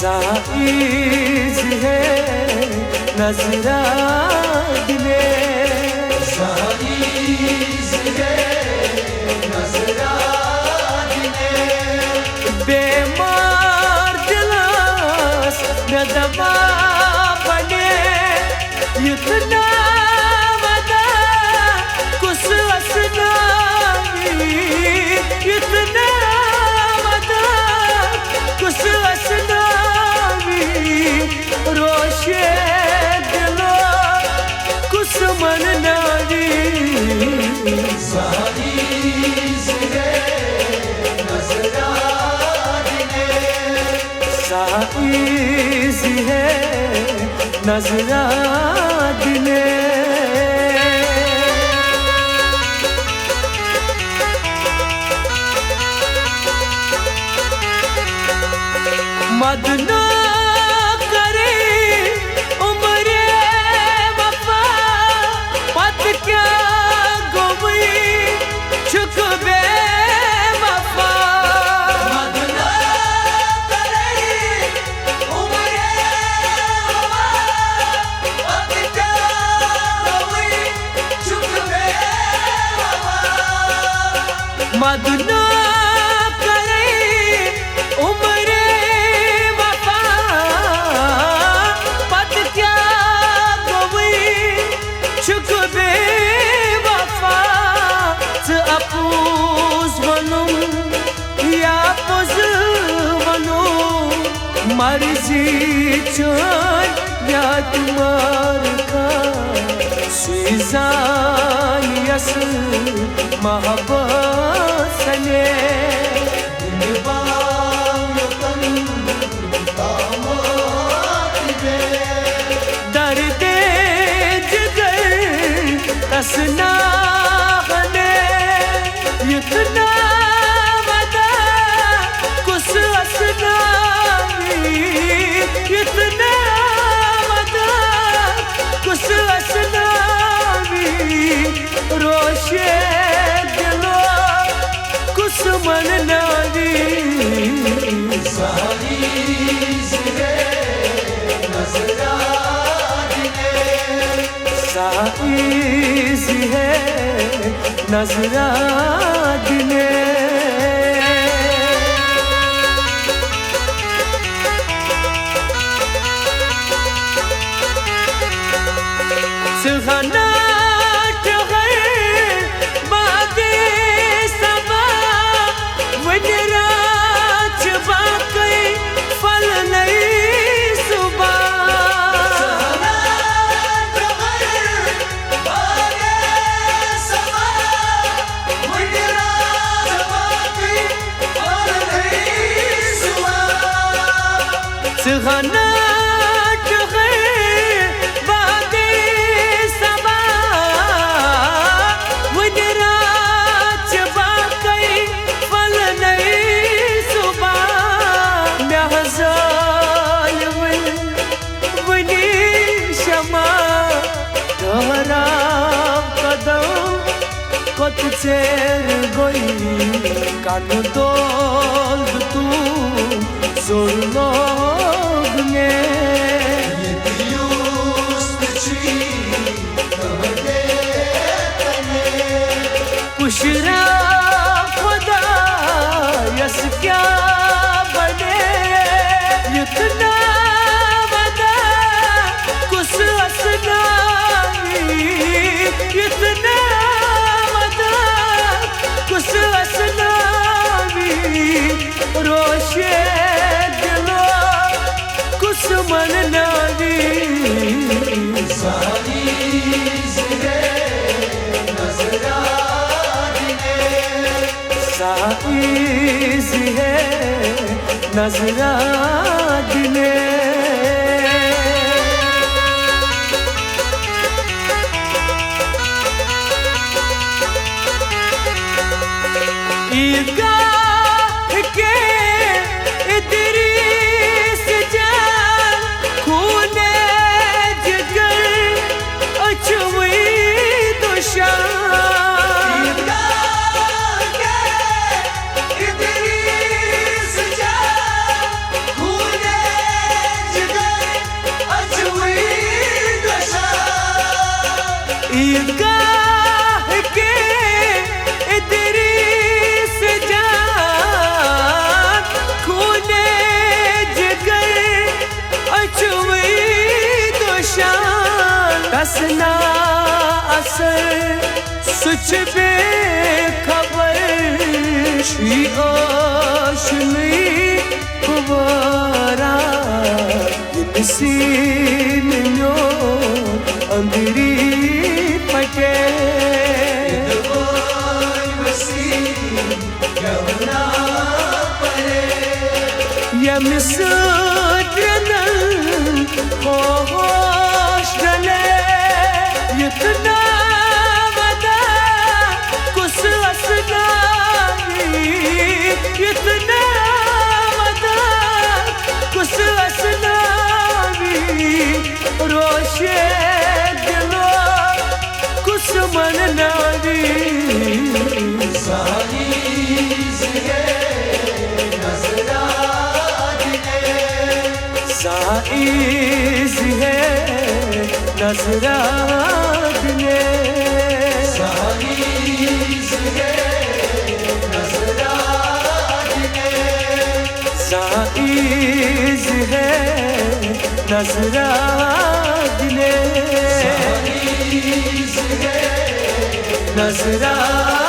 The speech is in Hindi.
साइज है नजरा दिले साइज है नजरा दिले बेमार दिलास में दवा बने इतना वदा कुछ असनाई इतना वदा कुछ असनाई रोशे दिलो कुछ मन नारी साइज है नजरा दिले साइज है नजरा दिले मदना करे उम्रे वफा पत क्या गोवी चुक बे वफा मदना करे उम्रे वफा पत क्या गोवी चुक बे वफा मदना करे उम्रे वफा पत क्या गोवी चुक बे वफा च अपूस बनूं या पुज बनूं मर्जी चोर या तुम्हार का सीजान यस मोहब्बत सने दर्द जिगर कसना बने इतना वदा कुछ असनाई इतना वदा कुछ असनाई रोशे दिलो कुछ मन नारी साइज है नजरा दिले साइज है नजरा दिले सुहाना सुहाना बादे सबा वजरा चबा कई फल नहीं सुबह महजाल वनी शमा तोहरा कदम कत चेर गोई कान दोल तू सुन लो पुशरा खुदा यस क्या बने इतना वदा कुछ असनाई इतना वदा कुछ असनाई रोशे दिलो कुछ मन नारी साइज है नजरा साइज है नजरा दिले ईदगाह के इदरीस जान खूने जिगर अचवी दुशान इदरीस जान खूने असना असर सुच बेखबर शी आशनी कुवारा नसीब न्यो अंधेरी पटे Yemsudrının hoş dele Yutna vada kus asnani Yutna vada kus asnani Roşe dilo kus mannavi साहिज़ है नज़रा साइज़ है नज़रात ने साहिज़ है नज़रा साइज़ है नज़रात ने साहिज़ है नज़रात